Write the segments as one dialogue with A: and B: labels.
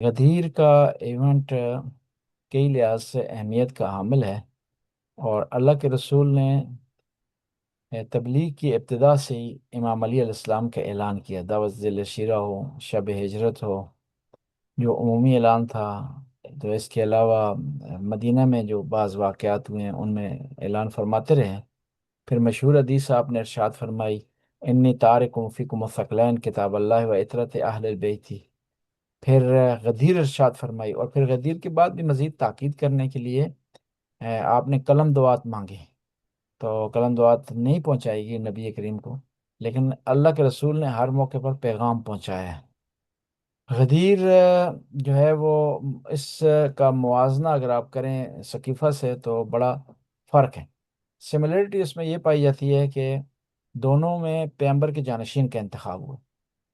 A: غدیر کا ایونٹ کئی لحاظ سے اہمیت کا حامل ہے، اور اللہ کے رسول نے تبلیغ کی ابتدا سے ہی امام علی علیہ السلام کا اعلان کیا۔ دعوت ذیل شیرہ ہو، شب ہجرت ہو، جو عمومی اعلان تھا، تو اس کے علاوہ مدینہ میں جو بعض واقعات ہوئے ہیں ان میں اعلان فرماتے رہے ہیں۔ پھر مشہور حدیث آپ نے ارشاد فرمائی، انی تارکم فیکم الثقلین کتاب اللہ و عطرت اہل البیت تھی۔ پھر غدیر ارشاد فرمائی، اور پھر غدیر کے بعد بھی مزید تاکید کرنے کے لیے آپ نے قلم دعات مانگی، تو قلم دعات نہیں پہنچائے گی نبی کریم کو، لیکن اللہ کے رسول نے ہر موقع پر پیغام پہنچایا ہے۔ غدیر جو ہے وہ اس کا موازنہ اگر آپ کریں ثقیفہ سے تو بڑا فرق ہے۔ سملیرٹی اس میں یہ پائی جاتی ہے کہ دونوں میں پیغمبر کے جانشین کا انتخاب ہوا،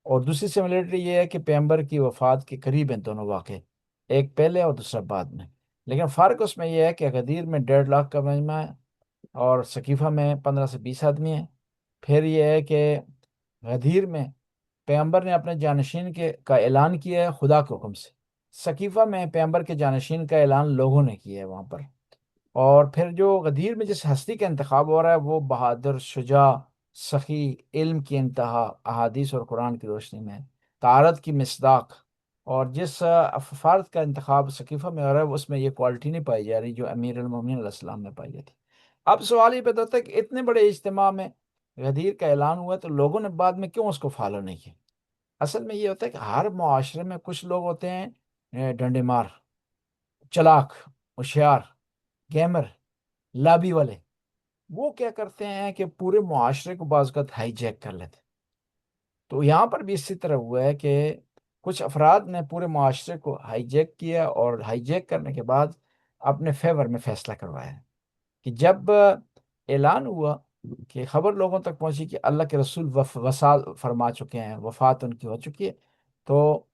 A: اور دوسری سملیرٹی یہ ہے کہ پیغمبر کی وفات کے قریب ہیں دونوں واقع، ایک پہلے اور دوسرا بعد میں۔ لیکن فرق اس میں یہ ہے کہ غدیر میں 1.5 لاکھ کا مجمع ہے، اور ثقیفہ میں 15 سے 20 آدمی ہیں۔ پھر یہ ہے کہ غدیر میں پیغمبر نے اپنے جانشین کا اعلان کیا ہے خدا کے حکم سے، ثقیفہ میں پیغمبر کے جانشین کا اعلان لوگوں نے کیا ہے وہاں پر۔ اور پھر جو غدیر میں جس ہستی کا انتخاب ہو رہا ہے وہ بہادر، شجاع، سخی، علم کی انتہا، احادیث اور قرآن کی روشنی میں طہارت کی مصداق، اور جس فرد کا انتخاب ثقیفہ میں ہو رہا ہے اس میں یہ کوالٹی نہیں پائی جا رہی جو امیر المومنین علیہ السلام میں پائی جاتی۔ اب سوال یہ پیدا ہوتا ہے کہ اتنے بڑے اجتماع میں غدیر کا اعلان ہوا تو لوگوں نے بعد میں کیوں اس کو فالو نہیں کیا؟ اصل میں یہ ہوتا ہے کہ ہر معاشرے میں کچھ لوگ ہوتے ہیں ڈنڈے مار، چلاک، ہوشیار، گیمر، لابی والے۔ وہ کیا کرتے ہیں کہ پورے معاشرے کو بعض اوقات ہائی جیک کر لیتے۔ تو یہاں پر بھی اسی طرح ہوا ہے کہ کچھ افراد نے پورے معاشرے کو ہائی جیک کیا، اور ہائی جیک کرنے کے بعد اپنے فیور میں فیصلہ کروایا کہ جب اعلان ہوا کہ خبر لوگوں تک پہنچی کہ اللہ کے رسول وصال فرما چکے ہیں، وفات ان کی ہو چکی ہے، تو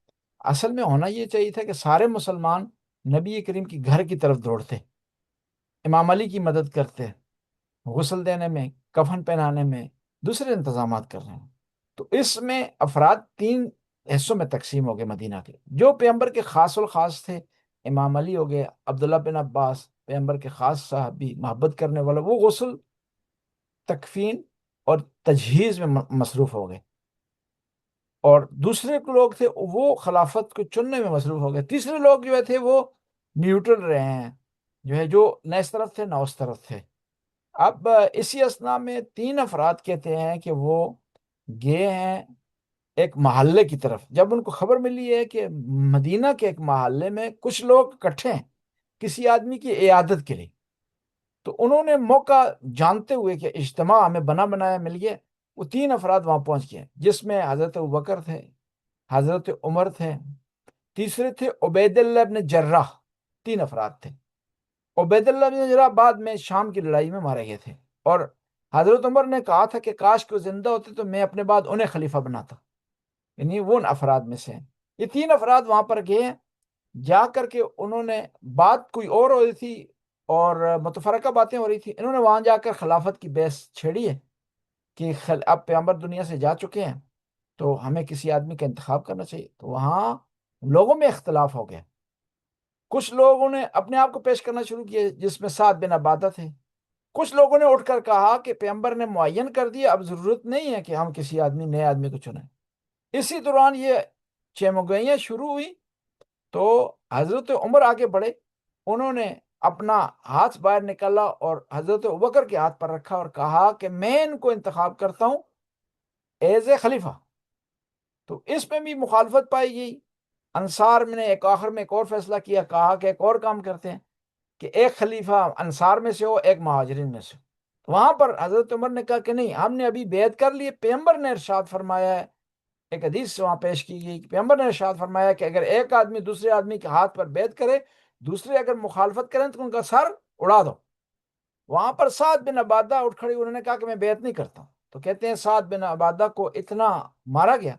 A: اصل میں ہونا یہ چاہیے تھا کہ سارے مسلمان نبی کریم کی گھر کی طرف دوڑتے، امام علی کی مدد کرتے، غسل دینے میں، کفن پہنانے میں، دوسرے انتظامات کر رہے ہیں۔ تو اس میں افراد 3 حصوں میں تقسیم ہو گئے مدینہ کے، جو پیغمبر کے خاص الخاص تھے، امام علی ہو گئے، عبداللہ بن عباس پیغمبر کے خاص صحابی، محبت کرنے والا، وہ غسل، تکفین اور تجہیز میں مصروف ہو گئے، اور دوسرے لوگ تھے وہ خلافت کو چننے میں مصروف ہو گئے، تیسرے لوگ جو تھے وہ نیوٹرل رہے ہیں، جو نہ اس طرف تھے نہ اس طرف تھے۔ اب اسی اسنا میں 3 افراد کہتے ہیں کہ وہ گئے ہیں ایک محلے کی طرف، جب ان کو خبر ملی ہے کہ مدینہ کے ایک محلے میں کچھ لوگ اکٹھے ہیں کسی آدمی کی عیادت کے لیے، تو انہوں نے موقع جانتے ہوئے کہ اجتماع ہمیں بنا بنایا مل گیا، وہ 3 افراد وہاں پہنچ گئے، جس میں حضرت ابوبکر تھے، حضرت عمر تھے، تیسرے تھے عبید اللہ بن جراح۔ 3 افراد تھے۔ عبید اللہ بن جراح بعد میں شام کی لڑائی میں مارے گئے تھے، اور حضرت عمر نے کہا تھا کہ کاش کہ وہ زندہ ہوتے تو میں اپنے بعد انہیں خلیفہ بناتا، یعنی وہ ان افراد میں سے ہیں۔ یہ 3 افراد وہاں پر گئے ہیں، جا کر کے انہوں نے بات کوئی اور ہو رہی تھی اور متفرقہ باتیں ہو رہی تھی، انہوں نے وہاں جا کر خلافت کی بحث چھیڑی ہے کہ اب پیغمبر دنیا سے جا چکے ہیں تو ہمیں کسی آدمی کا انتخاب کرنا چاہیے۔ تو وہاں لوگوں میں اختلاف ہو گیا، کچھ لوگوں نے اپنے آپ کو پیش کرنا شروع کیا جس میں سعد بن عبادہ تھے، کچھ لوگوں نے اٹھ کر کہا کہ پیغمبر نے معین کر دیا، اب ضرورت نہیں ہے کہ ہم کسی نئے آدمی کو چنیں۔ اسی دوران یہ چیمگوئیاں شروع ہوئی، تو حضرت عمر آگے بڑھے، انہوں نے اپنا ہاتھ باہر نکالا اور حضرت ابوبکر کے ہاتھ پر رکھا اور کہا کہ میں ان کو انتخاب کرتا ہوں ایز اے خلیفہ۔ تو اس میں بھی مخالفت پائی گئی۔ انصار میں نے آخر میں ایک اور فیصلہ کیا، کہا کہ ایک اور کام کرتے ہیں کہ ایک خلیفہ انصار میں سے ہو، ایک مہاجرین میں سے ہو۔ تو وہاں پر حضرت عمر نے کہا کہ نہیں، ہم نے ابھی بیعت کر لی، پیغمبر نے ارشاد فرمایا ہے، ایک حدیث سے وہاں پیش کی گئی کہ پیغمبر نے ارشاد فرمایا کہ اگر ایک آدمی دوسرے آدمی کے ہاتھ پر بیعت کرے، دوسرے اگر مخالفت کریں تو ان کا سر اڑا دو۔ وہاں پر سعد بن عبادہ اٹھ کھڑے، انہوں نے کہا کہ میں بیعت نہیں کرتا۔ تو کہتے ہیں سعد بن عبادہ کو اتنا مارا گیا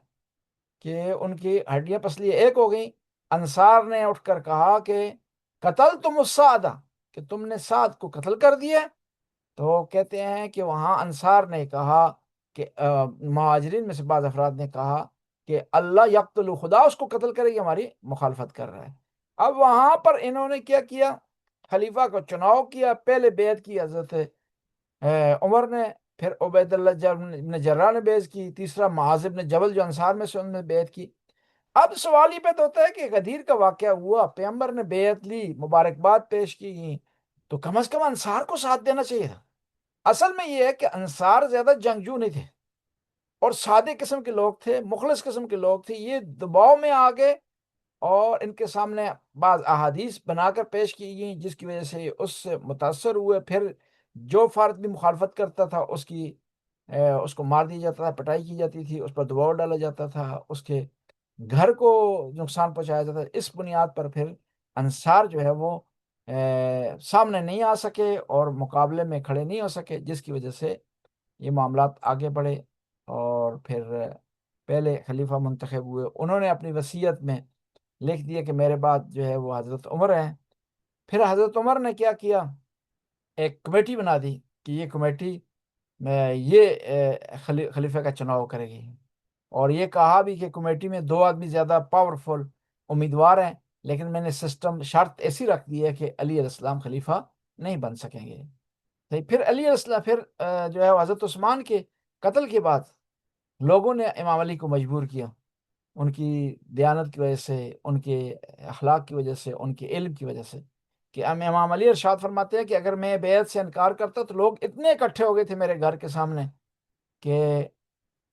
A: کہ ان کی ہڈیاں پسلیاں ایک ہو گئیں۔ انصار نے اٹھ کر کہا کہ قتل تم السعدہ، کہ تم نے سعد کو قتل کر دیا۔ تو کہتے ہیں کہ وہاں انصار نے کہا کہ مہاجرین میں سے بعض افراد نے کہا کہ اللہ یقتل، خدا اس کو قتل کرے، یہ ہماری مخالفت کر رہا ہے۔ اب وہاں پر انہوں نے کیا کیا، خلیفہ کو چناؤ کیا، پہلے بیعت کی حضرت عمر نے، پھر عبید اللہ بن جراح نے بیعت کی، تیسرا معاذ بن جبل جو انصار میں سے انہوں نے بیعت کی۔ اب سوال یہ پیدا ہوتا ہے کہ غدیر کا واقعہ ہوا، پیغمبر نے بیعت لی، مبارکباد پیش کی گئی، تو کم از کم انصار کو ساتھ دینا چاہیے تھا۔ اصل میں یہ ہے کہ انصار زیادہ جنگجو نہیں تھے، اور سادے قسم کے لوگ تھے، مخلص قسم کے لوگ تھے۔ یہ دباؤ میں آ گئے اور ان کے سامنے بعض احادیث بنا کر پیش کی گئیں، جس کی وجہ سے اس سے متاثر ہوئے۔ پھر جو فرد بھی مخالفت کرتا تھا اس کو مار دیا جاتا تھا، پٹائی کی جاتی تھی، اس پر دباؤ ڈالا جاتا تھا، اس کے گھر کو نقصان پہنچایا جاتا تھا۔ اس بنیاد پر پھر انصار جو ہے وہ سامنے نہیں آ سکے اور مقابلے میں کھڑے نہیں ہو سکے، جس کی وجہ سے یہ معاملات آگے بڑھے۔ اور پھر پہلے خلیفہ منتخب ہوئے، انہوں نے اپنی وصیت میں لکھ دیا کہ میرے بعد جو ہے وہ حضرت عمر ہیں۔ پھر حضرت عمر نے کیا کیا، ایک کمیٹی بنا دی کہ یہ کمیٹی یہ خلیفہ کا چناؤ کرے گی، اور یہ کہا بھی کہ کمیٹی میں 2 آدمی زیادہ پاورفل امیدوار ہیں، لیکن میں نے سسٹم شرط ایسی رکھ دی ہے کہ علی علیہ السلام خلیفہ نہیں بن سکیں گے۔ پھر علی علیہ السلام، پھر جو ہے حضرت عثمان کے قتل کے بعد لوگوں نے امام علی کو مجبور کیا، ان کی دیانت کی وجہ سے، ان کے اخلاق کی وجہ سے، ان کے علم کی وجہ سے، کہ امام علی ارشاد فرماتے ہیں کہ اگر میں بیعت سے انکار کرتا تو لوگ اتنے اکٹھے ہو گئے تھے میرے گھر کے سامنے کہ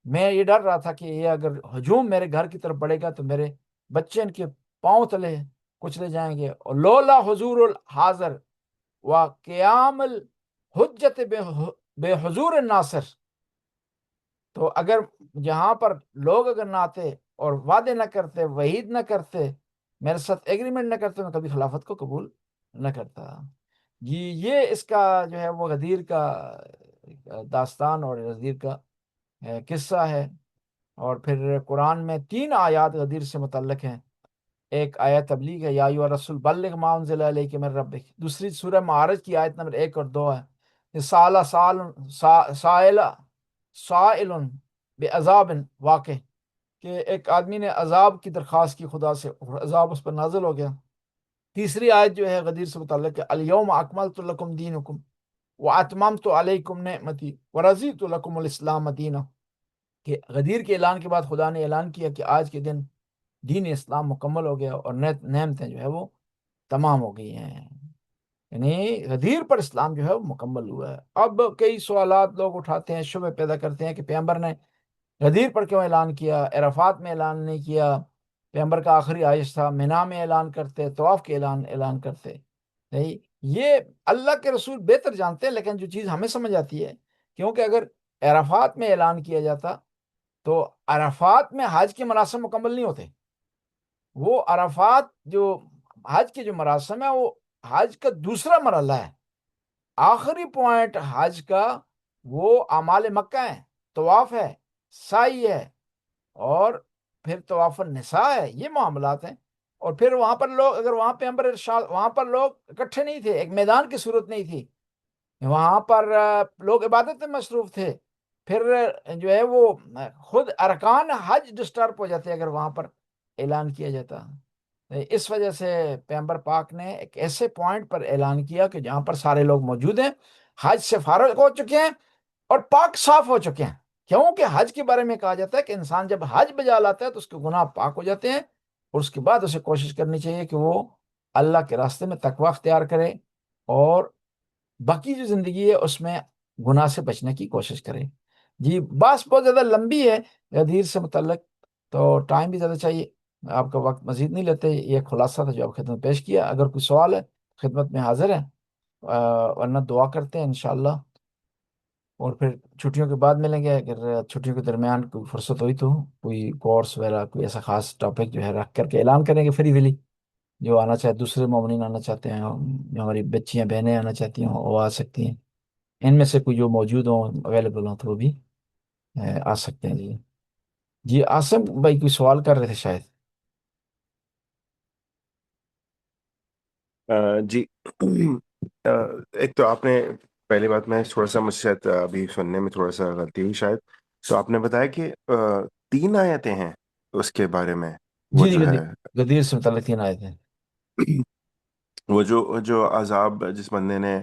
A: میں یہ ڈر رہا تھا کہ یہ اگر ہجوم میرے گھر کی طرف بڑھے گا تو میرے بچے ان کے پاؤں تلے کچلے جائیں گے۔ اور لولا حضور الحاضر و قیام الحجت بے حضور الناصر، تو اگر جہاں پر لوگ اگر نہ آتے اور وعدے نہ کرتے، وعید نہ کرتے، میرے ساتھ ایگریمنٹ نہ کرتے، میں کبھی خلافت کو قبول نہ کرتا۔ جی یہ اس کا جو ہے وہ غدیر کا داستان اور غدیر کا قصہ ہے۔ اور پھر قرآن میں 3 آیات غدیر سے متعلق ہیں۔ ایک آیت تبلیغ ہے، یا ایھا الرسول بلغ ما انزل الیک من ربک۔ دوسری سورہ معارج کی آیت نمبر 1 اور 2 ہے، سائل بعذاب واقع، کہ ایک آدمی نے عذاب کی درخواست کی خدا سے اور عذاب اس پر نازل ہو گیا۔ تیسری آیت جو ہے غدیر سے متعلق ہے، الیوم اکملت لکم دینکم واتممت علیکم نعمتی ورضیت لکم الاسلام دینا، کہ غدیر کے اعلان کے بعد خدا نے اعلان کیا کہ آج کے دن دین اسلام مکمل ہو گیا اور نعمتیں جو ہے وہ تمام ہو گئی ہیں، یعنی غدیر پر اسلام جو ہے وہ مکمل ہوا ہے۔ اب کئی سوالات لوگ اٹھاتے ہیں، شبہ پیدا کرتے ہیں کہ پیغمبر نے غدیر پر کیوں اعلان کیا، عرفات میں اعلان نہیں کیا؟ پیغمبر کا آخری عائش تھا، مینا میں اعلان کرتے، طواف کے اعلان کرتے۔ نہیں، یہ اللہ کے رسول بہتر جانتے ہیں، لیکن جو چیز ہمیں سمجھ آتی ہے، کیونکہ اگر عرفات میں اعلان کیا جاتا تو عرفات میں حج کے مراسم مکمل نہیں ہوتے۔ وہ عرفات جو حج کے جو مراسم ہے وہ حج کا دوسرا مرحلہ ہے، آخری پوائنٹ حج کا وہ اعمال مکہ ہے، طواف ہے، سعی ہے، اور پھر طواف النساء ہے، یہ معاملات ہیں۔ اور پھر وہاں پر لوگ، اگر وہاں پہ وہاں پر لوگ اکٹھے نہیں تھے، ایک میدان کی صورت نہیں تھی، وہاں پر لوگ عبادت میں مصروف تھے، پھر جو ہے وہ خود ارکان حج ڈسٹرب ہو جاتے اگر وہاں پر اعلان کیا جاتا۔ اس وجہ سے پیغمبر پاک نے ایک ایسے پوائنٹ پر اعلان کیا کہ جہاں پر سارے لوگ موجود ہیں، حج سے فارغ ہو چکے ہیں اور پاک صاف ہو چکے ہیں، کیونکہ حج کے بارے میں کہا جاتا ہے کہ انسان جب حج بجا لاتا ہے تو اس کے گناہ پاک ہو جاتے ہیں، اور اس کے بعد اسے کوشش کرنی چاہیے کہ وہ اللہ کے راستے میں تقوی اختیار کرے اور باقی جو زندگی ہے اس میں گناہ سے بچنے کی کوشش کرے۔ جی بات بہت زیادہ لمبی ہے غدیر سے متعلق، تو ٹائم بھی زیادہ چاہیے، آپ کا وقت مزید نہیں لیتے، یہ خلاصہ تھا جو آپ خدمت پیش کیا۔ اگر کوئی سوال ہے خدمت میں حاضر ہیں، ورنہ دعا کرتے ہیں انشاءاللہ، اور پھر چھٹیوں کے بعد ملیں گے۔ اگر چھٹیوں کے درمیان کوئی فرصت ہوئی تو کوئی کورس وغیرہ، کوئی ایسا خاص ٹاپک جو ہے رکھ کر کے اعلان کریں گے فری ولی، جو آنا چاہے، دوسرے مومنین آنا چاہتے ہیں، جو ہماری بچیاں بہنیں آنا چاہتی ہوں وہ آ سکتی ہیں، ان میں سے کوئی جو موجود ہوں اویلیبل ہوں تو وہ بھی آ سکتے ہیں۔ جی جی عاصم بھائی کوئی سوال کر رہے تھے شاید۔
B: جی ایک تو آپ نے پہلی بات میں تھوڑا سا مجھ سے ابھی سننے میں تھوڑا سا غلطی ہوئی شاید، تو آپ نے بتایا کہ 3 آیتیں ہیں اس کے بارے میں، وہ
A: جی جی،
B: جو ہے
A: غدیر سے متعلق 3 آیتیں ہیں۔
B: وہ جو عذاب جس بندے نے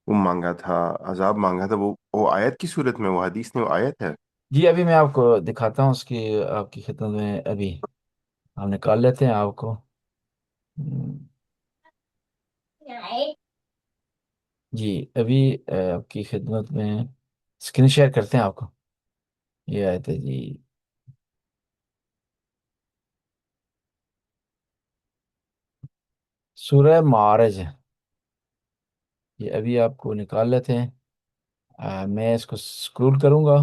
B: وہ مانگا تھا، عذاب مانگا تھا، وہ آیت کی صورت میں، وہ حدیث نہیں، وہ آیت ہے؟
A: جی ابھی میں آپ کو دکھاتا ہوں اس کی، آپ کی خدمت میں ابھی ہم نکال لیتے ہیں آپ کو۔ ہم، جی ابھی آپ کی خدمت میں اسکرین شیئر کرتے ہیں آپ کو، یہ آیت ہے جی۔ سورہ معارج ہے یہ، ابھی آپ کو نکال لیتے ہیں۔ میں اس کو سکرول کروں گا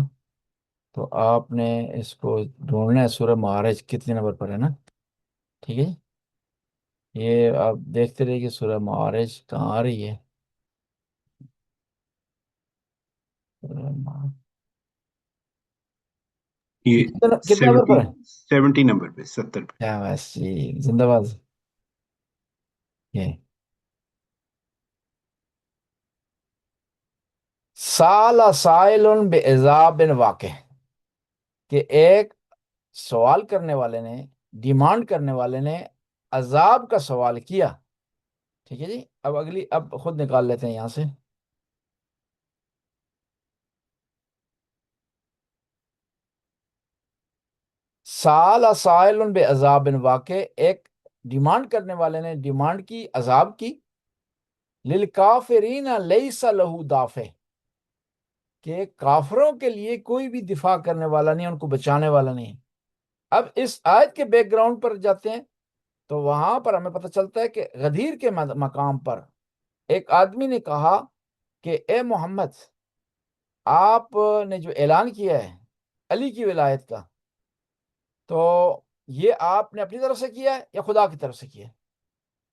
A: تو آپ نے اس کو ڈھونڈنا ہے، سورہ معارج کتنے نمبر پر ہے نا، ٹھیک ہے جی؟ یہ آپ دیکھتے رہیے کہ سورہ معارج کہاں آ رہی ہے۔ سورہ معارج
C: یہ
A: یہ کتنے نمبر پر ہے؟
C: 70 نمبر پہ، 70 پہ۔
A: کیا بس جی، زندہ باد یہ سال سائل بعذاب واقع، کہ ایک سوال کرنے والے نے، ڈیمانڈ کرنے والے نے عذاب کا سوال کیا، ٹھیک ہے جی؟ اب اگلی، اب خود نکال لیتے ہیں یہاں سے۔ سال سائل بعذاب واقع، ایک ڈیمانڈ کرنے والے نے ڈیمانڈ کی عذاب کی، للکافرین لیس لہ دافع، کہ کافروں کے لیے کوئی بھی دفاع کرنے والا نہیں، ان کو بچانے والا نہیں۔ اب اس آیت کے بیک گراؤنڈ پر جاتے ہیں تو وہاں پر ہمیں پتہ چلتا ہے کہ غدیر کے مقام پر ایک آدمی نے کہا کہ اے محمد، آپ نے جو اعلان کیا ہے علی کی ولایت کا، تو یہ آپ نے اپنی طرف سے کیا ہے یا خدا کی طرف سے کیا ہے؟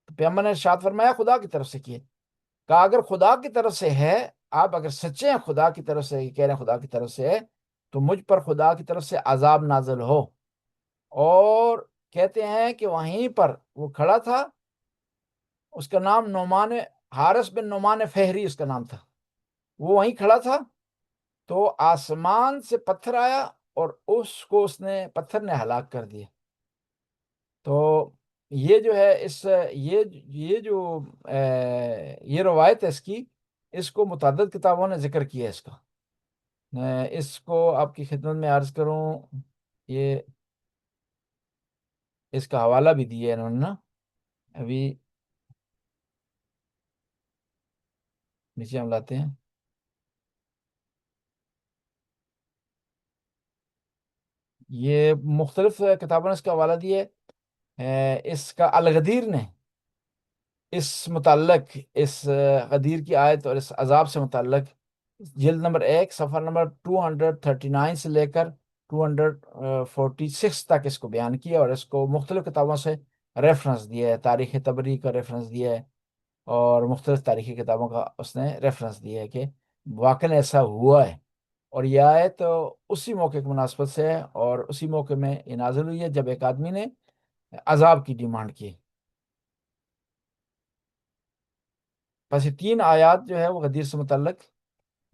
A: تو پیغمبر نے ارشاد فرمایا خدا کی طرف سے کیے۔ کہا اگر خدا کی طرف سے ہے، آپ اگر سچے ہیں خدا کی طرف سے کہہ رہے ہیں خدا کی طرف سے ہے، تو مجھ پر خدا کی طرف سے عذاب نازل ہو۔ اور کہتے ہیں کہ وہیں پر وہ کھڑا تھا، اس کا نام نعمان، حارث بن نعمان فہری اس کا نام تھا، وہ وہیں کھڑا تھا، تو آسمان سے پتھر آیا اور اس نے پتھر نے ہلاک کر دیا۔ تو یہ جو ہے یہ جو یہ روایت ہے اس کو متعدد کتابوں نے ذکر کیا ہے اس کا۔ میں اس کو آپ کی خدمت میں عرض کروں، یہ اس کا حوالہ بھی دیا ہے انہوں نے نا، ابھی نیچے ہم لاتے ہیں۔ یہ مختلف کتابوں نے اس کا حوالہ دیا ہے۔ اس کا الغدیر نے اس متعلق، اس غدیر کی آیت اور اس عذاب سے متعلق جلد نمبر 1 صفحہ نمبر 239 سے لے کر 246 تک اس کو بیان کیا، اور اس کو مختلف کتابوں سے ریفرنس دیا ہے، تاریخ تبری کا ریفرنس دیا ہے، اور مختلف تاریخی کتابوں کا اس نے ریفرنس دیا ہے کہ واقعی ایسا ہوا ہے۔ اور یہ آیت اسی موقع کی مناسبت سے ہے، اور اسی موقع میں یہ نازل ہوئی ہے جب ایک آدمی نے عذاب کی ڈیمانڈ کی۔ بس یہ 3 آیات جو ہے وہ غدیر سے متعلق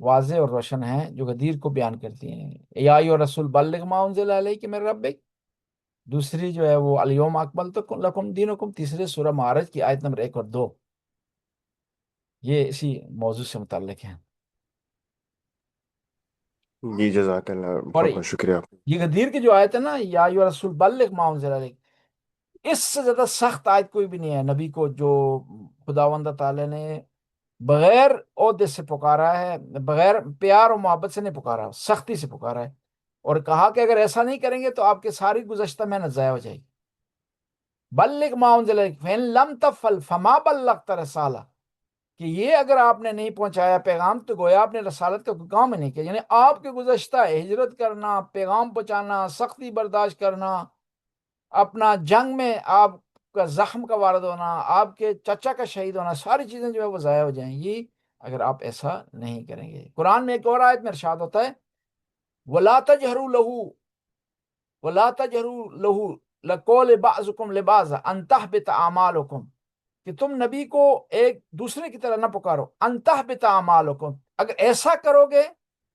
A: واضح اور روشن ہیں، جو غدیر کو بیان کرتی ہیں۔ یا ایھا الرسول بلغ ما انزل الیک من ربک، دوسری جو ہے وہ الیوم اکملت لکم دینکم، تیسری سورہ معارج کی آیت نمبر 1 اور 2، یہ اسی موضوع سے متعلق ہیں۔
B: جی جزاک اللہ،
A: اور
B: بہت بہت شکریہ آپ
A: یہ غدیر کی جو آیت ہے نا، یا ایھا الرسول بلغ ما انزل الیک، اس سے زیادہ سخت آیت کوئی بھی نہیں ہے نبی کو، جو خداوند تعالی نے بغیر عہدے سے پکارا ہے، بغیر پیار و محبت سے نہیں پکارا، سختی سے پکارا ہے، اور کہا کہ اگر ایسا نہیں کریں گے تو آپ کی ساری گزشتہ محنت ضائع ہو جائے گی۔ بلغ ما انزل الیک فإن لم تفعل فما بلغت رسالہ، کہ یہ اگر آپ نے نہیں پہنچایا پیغام تو گویا آپ نے رسالت کا کوئی کام ہی نہیں کیا۔ یعنی آپ کے گزشتہ ہجرت کرنا، پیغام پہنچانا، سختی برداشت کرنا، اپنا جنگ میں آپ کا زخم کا وارد ہونا، آپ کے چچا کا شہید ہونا، ساری چیزیں جو ہے وہ ضائع ہو جائیں گی اگر آپ ایسا نہیں کریں گے۔ قرآن میں ایک اور آیت میں ارشاد ہوتا ہے وَلَا تَجْهَرُوا لَهُ وَلَا تَجْهَرُوا لَهُ لَقَوْلِ بَعْضِكُمْ لِبَعْضٍ أَن تَحْبِطَ أَعْمَالُكُمْ، کہ تم نبی کو ایک دوسرے کی طرح نہ پکارو، أَن تَحْبِطَ أَعْمَالُكُمْ، اگر ایسا کرو گے،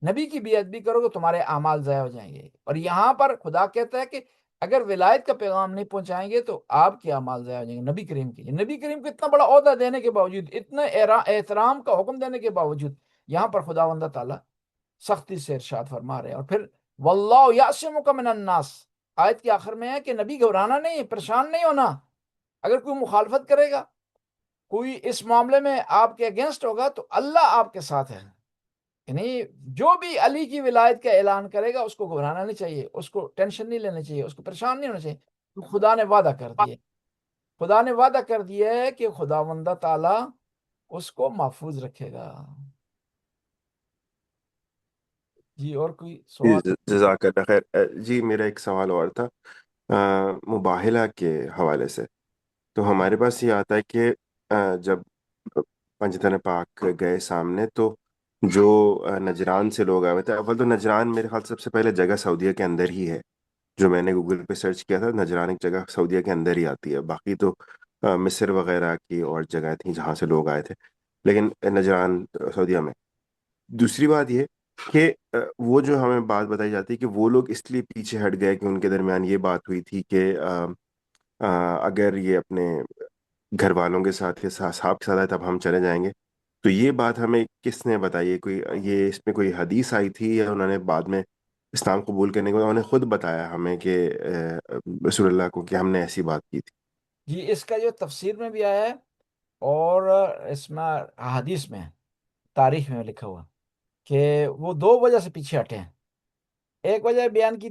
A: نبی کی بے ادبی کرو گے، تمہارے اعمال ضائع ہو جائیں گے۔ اور یہاں پر خدا کہتا ہے کہ اگر ولایت کا پیغام نہیں پہنچائیں گے تو آپ کے اعمال ضائع ہو جائیں گے نبی کریم کے. نبی کریم کو اتنا بڑا عہدہ دینے کے باوجود، اتنا احترام کا حکم دینے کے باوجود، یہاں پر خداوند تعالیٰ سختی سے ارشاد فرما رہے ہیں. اور پھر واللہ یعصمک من الناس، آیت کے آخر میں ہے کہ نبی گھبرانا نہیں، پریشان نہیں ہونا. اگر کوئی مخالفت کرے گا، کوئی اس معاملے میں آپ کے اگینسٹ ہوگا، تو اللہ آپ کے ساتھ ہے. یعنی جو بھی علی کی ولایت کا اعلان کرے گا اس کو گھبرانا نہیں چاہیے، اس کو ٹینشن نہیں لینا چاہیے، اس کو پریشان نہیں ہونا چاہیے. تو خدا نے وعدہ کر دیا، خدا نے وعدہ کر دیا ہے کہ خداوندہ تعالیٰ اس کو محفوظ رکھے گا. جی اور کوئی
B: جی،
A: سوال؟
B: جزاک اللہ خیر. جی میرا ایک سوال اور تھا مباہلہ کے حوالے سے. تو ہمارے پاس یہ آتا ہے کہ جب پنجتن پاک گئے سامنے، تو جو نجران سے لوگ آئے تھے. اول تو نجران میرے خیال سے سب سے پہلے جگہ سعودیہ کے اندر ہی ہے. جو میں نے گوگل پہ سرچ کیا تھا، نجران ایک جگہ سعودیہ کے اندر ہی آتی ہے. باقی تو مصر وغیرہ کی اور جگہ تھیں جہاں سے لوگ آئے تھے، لیکن نجران سعودیہ میں. دوسری بات یہ کہ وہ جو ہمیں بات بتائی جاتی ہے کہ وہ لوگ اس لیے پیچھے ہٹ گئے کہ ان کے درمیان یہ بات ہوئی تھی کہ اگر یہ اپنے گھر والوں کے ساتھ یا صاحب کے ساتھ آئے تب ہم چلے جائیں گے. تو یہ بات ہمیں کس نے بتائی ہے؟ کوئی یہ اس میں کوئی حدیث آئی تھی، یا انہوں نے بعد میں اسلام قبول کرنے کے بعد انہوں نے خود بتایا ہمیں کہ رسول اللہ کو کہ ہم نے ایسی بات کی تھی؟
A: جی اس کا جو تفسیر میں بھی آیا ہے اور اس میں حدیث میں، تاریخ میں لکھا ہوا کہ وہ دو وجہ سے پیچھے ہٹے ہیں. ایک وجہ بیان کی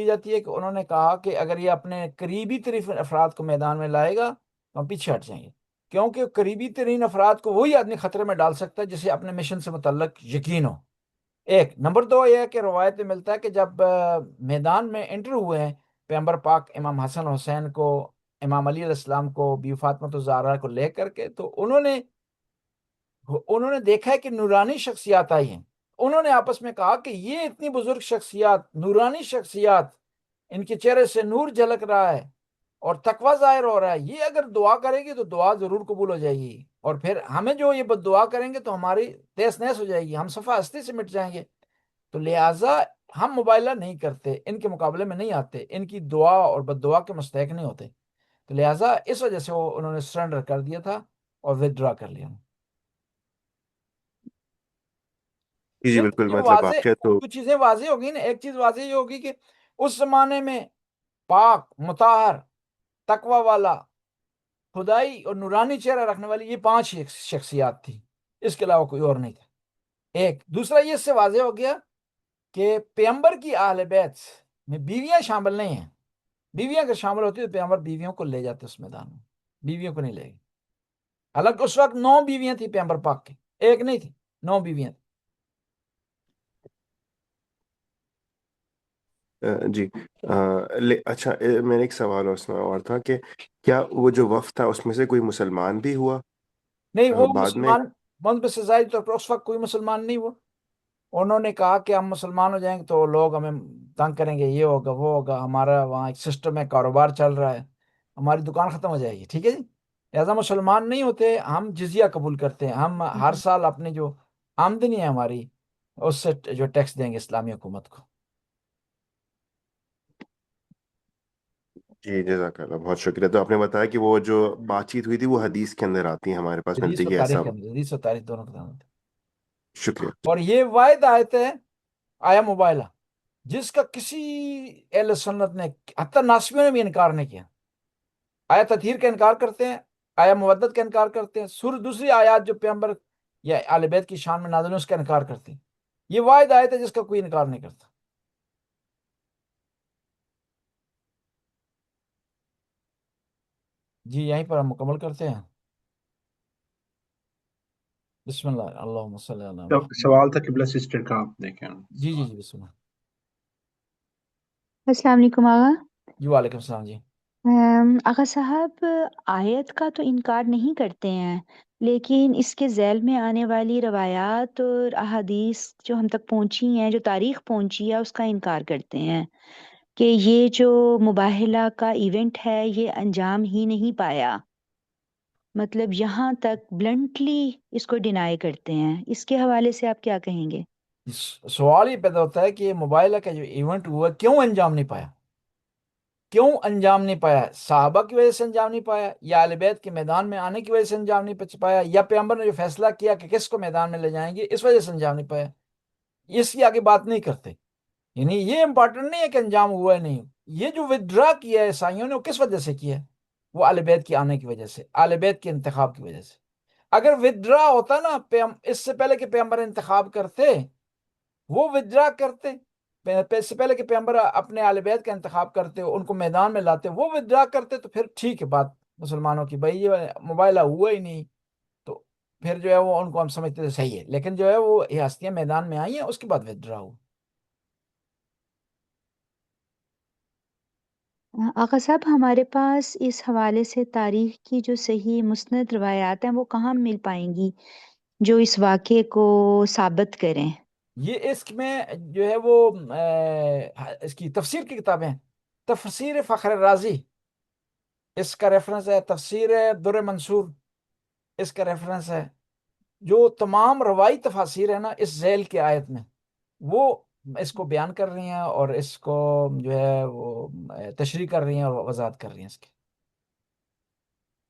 A: جاتی ہے کہ انہوں نے کہا کہ اگر یہ اپنے قریبی ترین افراد کو میدان میں لائے گا تو ہم پیچھے ہٹ جائیں گے، کیونکہ قریبی ترین افراد کو وہی آدمی خطرے میں ڈال سکتا ہے جسے اپنے مشن سے متعلق یقین ہو. ایک نمبر دو یہ ہے کہ روایت میں ملتا ہے کہ جب میدان میں انٹر ہوئے ہیں پیغمبر پاک امام حسن حسین کو، امام علی علیہ السلام کو، بی فاطمہ الزہرا کو لے کر کے، تو انہوں نے دیکھا ہے کہ نورانی شخصیات آئی ہیں. انہوں نے آپس میں کہا کہ یہ اتنی بزرگ شخصیات، نورانی شخصیات، ان کے چہرے سے نور جھلک رہا ہے اور تقوی ظاہر ہو رہا ہے، یہ اگر دعا کرے گی تو دعا ضرور قبول ہو جائے گی، اور پھر ہمیں جو یہ بد دعا کریں گے تو ہماری تیس نیس ہو جائے گی، ہم صفحہ ہستی سے مٹ جائیں گے. تو لہٰذا ہم مبالغہ نہیں کرتے، ان کے مقابلے میں نہیں آتے، ان کی دعا اور بد دعا کے مستحق نہیں ہوتے. تو لہٰذا اس وجہ سے انہوں نے سرنڈر کر دیا تھا اور ودرا کر لیا.
B: جی جی بالکل.
A: یہ
B: مطلب
A: واضح
B: واقعہ تو
A: کچھ چیزیں واضح ہوگی نا. ایک چیز واضح یہ ہوگی کہ اس زمانے میں پاک، مطہر، تقوی والا، خدائی اور نورانی چہرہ رکھنے والی یہ 5 شخصیات تھی، اس کے علاوہ کوئی اور نہیں تھا. ایک دوسرا یہ اس سے واضح ہو گیا کہ پیغمبر کی اہل بیت میں بیویاں شامل نہیں ہیں. بیویاں اگر شامل ہوتی تو پیغمبر بیویوں کو لے جاتے اس میدان میں، بیویوں کو نہیں لے گئے. حالانکہ اس وقت 9 بیویاں تھیں پیغمبر پاک کی، ایک نہیں تھی، 9 بیویاں تھیں.
B: جی. اچھا، میرا ایک سوال اس میں اور تھا کہ کیا وہ جو وفد تھا اس میں سے کوئی مسلمان بھی ہوا
A: نہیں وہ
B: بعد میں؟
A: مسلمان منذ سے ظاہری طور پر اس وقت کوئی مسلمان نہیں ہوا. انہوں نے کہا کہ ہم مسلمان ہو جائیں گے تو لوگ ہمیں تنگ کریں گے، یہ ہوگا وہ ہوگا، ہمارا وہاں ایک سسٹم ہے، کاروبار چل رہا ہے، ہماری دکان ختم ہو جائے گی. ٹھیک ہے جی، لہٰذا مسلمان نہیں ہوتے، ہم جزیہ قبول کرتے ہیں، ہم ہر سال اپنی جو آمدنی ہے ہماری اس سے جو ٹیکس دیں گے اسلامی حکومت کو.
B: جی جزاک اللہ، بہت شکریہ. تو آپ نے بتایا کہ وہ جو بات چیت ہوئی تھی وہ حدیث کے اندر آتی ہے، ہمارے پاس
A: حدیث
B: ملتی ہے
A: و
B: کہ ایسا.
A: تاریخ ہے، حدیث و تاریخ دونوں کے دونوں.
B: شکریہ.
A: اور یہ واحد آیت ہے آیا موبائلہ جس کا کسی اہل سنت نے، حتیٰ ناسبیوں نے بھی انکار نہیں کیا. آیا تطہیر کا انکار کرتے ہیں، آیا مودت کا انکار کرتے ہیں، دوسری آیات جو پیغمبر یا اہل بیت کی شان میں نازل ہیں اس کا انکار کرتے ہیں. یہ واحد آیت ہے جس کا کوئی انکار نہیں کرتا. جی یہیں پر ہم مکمل کرتے ہیں. بسم اللہ، اللہم صلی اللہ علیہ وسلم.
C: سوال تھا قبلہ سسٹر کا، آپ دیکھیں.
A: جی جی جی بسم اللہ.
D: السلام علیکم آغا.
A: جی وعلیکم السلام. جی
D: آغا صاحب، آیت کا تو انکار نہیں کرتے ہیں، لیکن اس کے ذیل میں آنے والی روایات اور احادیث جو ہم تک پہنچی ہیں، جو تاریخ پہنچی ہے، اس کا انکار کرتے ہیں کہ یہ جو مباہلہ کا ایونٹ ہے یہ انجام ہی نہیں پایا. مطلب یہاں تک بلنٹلی اس کو ڈینائی کرتے ہیں. اس کے حوالے سے آپ کیا کہیں گے؟
A: سوال یہ پیدا ہوتا ہے کہ یہ موبائلہ کا جو ایونٹ ہوا کیوں انجام نہیں پایا. کیوں انجام نہیں پایا؟ صحابہ کی وجہ سے انجام نہیں پایا، یا اہل بیت کے میدان میں آنے کی وجہ سے انجام نہیں پایا، یا پیغمبر نے جو فیصلہ کیا کہ کس کو میدان میں لے جائیں گے اس وجہ سے انجام نہیں پایا؟ اس کی آگے بات نہیں کرتے. یعنی یہ امپورٹنٹ نہیں ہے کہ انجام ہوا ہے نہیں. یہ جو ودرا کیا ہے عیسائیوں نے وہ کس وجہ سے کیا ہے؟ وہ اہل بیت کے آنے کی وجہ سے، اہل بیت کے انتخاب کی وجہ سے. اگر ودرا ہوتا نا اس سے پہلے کہ پیغمبر انتخاب کرتے، وہ ودرا کرتے اس سے پہلے کہ پیغمبر اپنے اہل بیت کا انتخاب کرتے، ان کو میدان میں لاتے، وہ ودرا کرتے تو پھر ٹھیک ہے بات مسلمانوں کی، بھائی یہ مباہلہ ہوا ہی نہیں تو پھر جو ہے وہ ان کو ہم سمجھتے تھے صحیح ہے. لیکن جو ہے وہ یہ ہستیاں میدان میں آئی ہیں اس کے بعد ودرا ہو.
D: آقا صاحب، ہمارے پاس اس حوالے سے تاریخ کی جو صحیح مسند روایات ہیں وہ کہاں مل پائیں گی جو اس واقعے کو ثابت کریں؟
A: یہ اس میں جو ہے وہ اس کی تفسیر کی کتابیں، تفسیر فخر رازی اس کا ریفرنس ہے، تفسیر در منصور اس کا ریفرنس ہے. جو تمام روائی تفاسیر ہیں نا اس ذیل کی آیت میں، وہ اس کو بیان کر رہی ہیں اور اس کو جو ہے وہ تشریح کر رہی ہیں اور وضاحت کر رہی ہیں اس کی.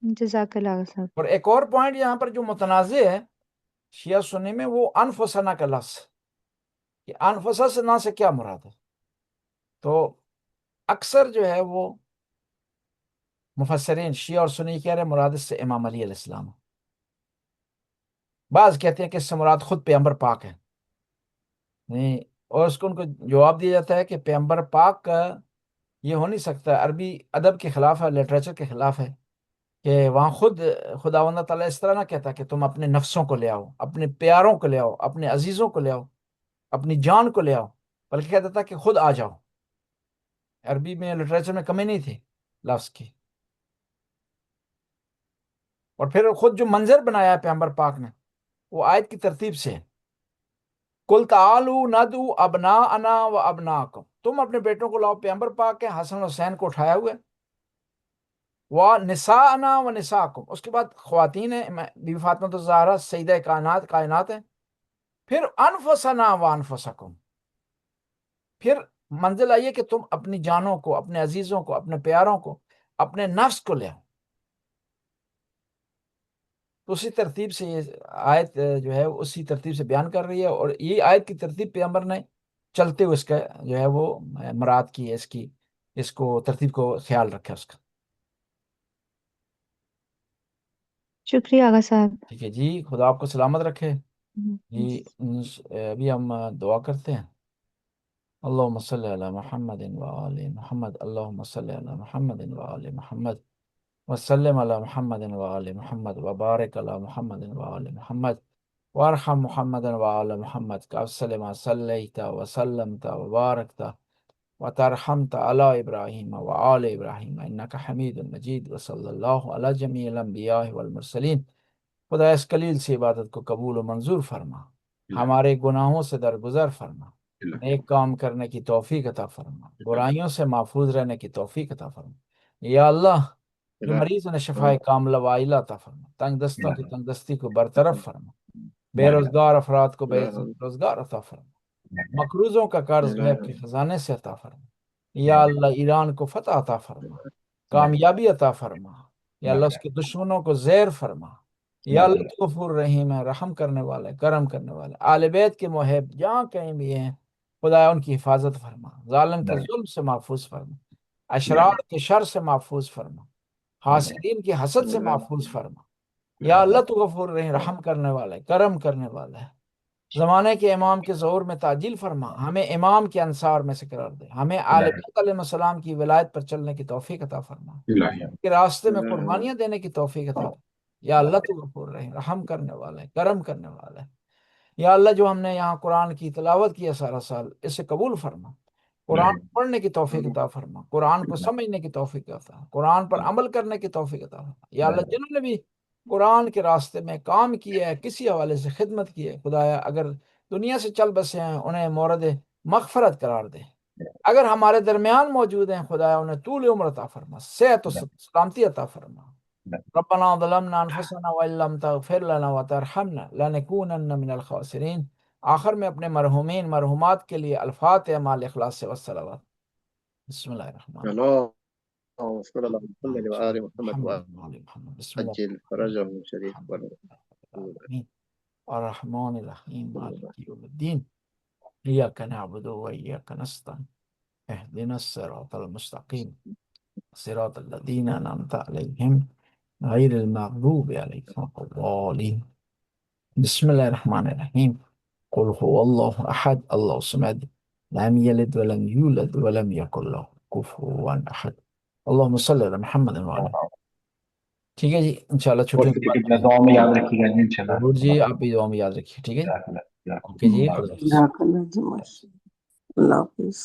D: جزاک اللہ آقا صاحب۔
A: اور ایک اور پوائنٹ یہاں پر جو متنازع ہے شیعہ سنی میں، وہ انفسنا کا لفظ، کہ انفسا سے نہ سے کیا مراد ہے. تو اکثر جو ہے وہ مفسرین شیعہ اور سنی کہہ رہے ہیں مراد اس سے امام علی علیہ السلام. بعض کہتے ہیں کہ اس سے مراد خود پیغمبر پاک ہے. نہیں، اور اس کو ان کو جواب دیا جاتا ہے کہ پیغمبر پاک کا یہ ہو نہیں سکتا، عربی ادب کے خلاف ہے، لٹریچر کے خلاف ہے، کہ وہاں خود خداوند تعالیٰ اس طرح نہ کہتا کہ تم اپنے نفسوں کو لے آؤ، اپنے پیاروں کو لے آؤ، اپنے عزیزوں کو لے آؤ، اپنی جان کو لے آؤ، بلکہ کہتا تھا کہ خود آ جاؤ. عربی میں لٹریچر میں کمی نہیں تھی لفظ کی. اور پھر خود جو منظر بنایا ہے پیغمبر پاک نے وہ آیت کی ترتیب سے ہے. قُلْ تَعَالُوا نَدْعُوا أَبْنَاءَنَا وَأَبْنَاءَكُمْ، تم اپنے بیٹوں کو لاؤ. پیغمبر پاک کے حسن حسین کو اٹھایا ہوا ہے. وَنِسَاءَنَا وَنِسَاءَكُمْ، اس کے بعد خواتین ہیں، بی بی فاطمہ الزہرا سیدہ کائنات ہیں. پھر انفسنا وانفسکم، پھر منزل آئیے کہ تم اپنی جانوں کو، اپنے عزیزوں کو، اپنے پیاروں کو، اپنے نفس کو لے آؤ. تو اسی ترتیب سے یہ آیت جو ہے اسی ترتیب سے بیان کر رہی ہے. اور یہ آیت کی ترتیب پیغمبر نے چلتے ہوئے اس کا جو ہے وہ مراد کی ہے، اس کو ترتیب کو خیال رکھا اس کا.
D: شکریہ آقا صاحب۔
A: ٹھیک ہے جی، خدا آپ کو سلامت رکھے جی. ابھی ہم دعا کرتے ہیں. اللہم صلی علی محمد وآل محمد، اللہم صلی علی محمد وآل محمد، وسلم علی محمد وآل محمد، وبارک علی محمد وآل محمد، وارحم محمد وآل محمد کما صلیت وسلمت وبارکت وترحمت علی ابراہیم وآل ابراہیم انک حمید مجید، وصلی اللہ علی جمیع الانبیاء والمرسلین. خدا اس قلیل سی عبادت کو قبول و منظور فرما، ہمارے گناہوں سے درگزر فرما، نیک کام کرنے کی توفیق عطا فرما، برائیوں سے محفوظ رہنے کی توفیق عطا فرما. یا اللہ، جو مریض نے شفائے کاملہ و عاجلہ عطا فرما، تنگ دستوں کی تنگ دستی کو برطرف فرما، بے روزگار افراد کو بے روزگار عطا فرما، مقروضوں کا قرض غیب کے خزانے سے عطا فرما. یا اللہ، ایران کو فتح عطا فرما، کامیابی عطا فرما. یا اللہ، اس کے دشمنوں کو زیر فرما. یا اللہ، تو غفور رحیم ہے، رحم کرنے والا ہے، کرم کرنے والا ہے. آل بیت کے محب جہاں کہیں بھی ہیں خدا ان کی حفاظت فرما، ظالم کے ظلم سے محفوظ فرما، اشرار کے شر سے محفوظ فرما، حاسدین کی حسد سے محفوظ فرما. یا اللہ، تو غفور رحیم، رحم کرنے والا ہے، کرم کرنے والا ہے. زمانے کے امام کے ظہور میں تعجیل فرما، ہمیں امام کے انصار میں سے قرار دے، ہمیں آل بیت علیہ السلام کی ولایت پر چلنے کی توفیق عطا فرما، کے راستے میں قربانیاں دینے کی توفیق عطا فرما. یا اللہ، تو غفور رحیم، رحم کرنے والا ہے، کرم کرنے والا ہے. یا اللہ، جو ہم نے یہاں قرآن کی تلاوت کیا سارا سال، اسے قبول فرما. قرآن پڑھنے کی توفیق عطا فرما، قرآن کو سمجھنے کی توفیق عطا فرما، قرآن پر عمل کرنے کی توفیق عطا فرما. یا اللہ، جنہوں نے بھی قرآن کے راستے میں کام کیا ہے، کسی حوالے سے خدمت کی ہے، خدایا اگر دنیا سے چل بسے ہیں انہیں مورد مغفرت قرار دے. اگر ہمارے درمیان موجود ہیں خدایا انہیں طول عمر عطا فرما، صحت و سلامتی عطا فرما. ربنا ظلمنا انفسنا وان لم تغفر لنا وترحمنا لنكونن من الخاسرین. آخر میں اپنے مرحومین مرحومات کے لیے الفاتحہ مال اخلاص والصلوات. بسم اللہ الرحمن الرحیم.
E: وصلى الله محمد وآل محمد
A: محمد وآل محمد. بسم الله
E: وعجل فرجهم شريف
A: الحمد لله رب العالمين الرحمن الرحيم مالك يوم الدين إياك نعبد وإياك نستعين اهدنا الصراط المستقيم صراط الذين أنعمت عليهم غير المغضوب عليهم ولا الضالين. بسم الله الرحمن الرحيم. قل هو الله أحد الله الصمد لم يلد ولم يولد ولم يكن له كفوا أحد. اللهم صل على محمد وعلى. ٹھیک ہے جی، انشاءاللہ چھٹیوں کے بعد
F: دعا میں یاد رکھیے گا جی انشاءاللہ.
A: ضرور جی، آپ بھی دعا میں یاد رکھیے. ٹھیک ہے، اوکے جی، خدا حافظ.
G: جزاک اللہ جی، ماشاء اللہ. اللہ حافظ.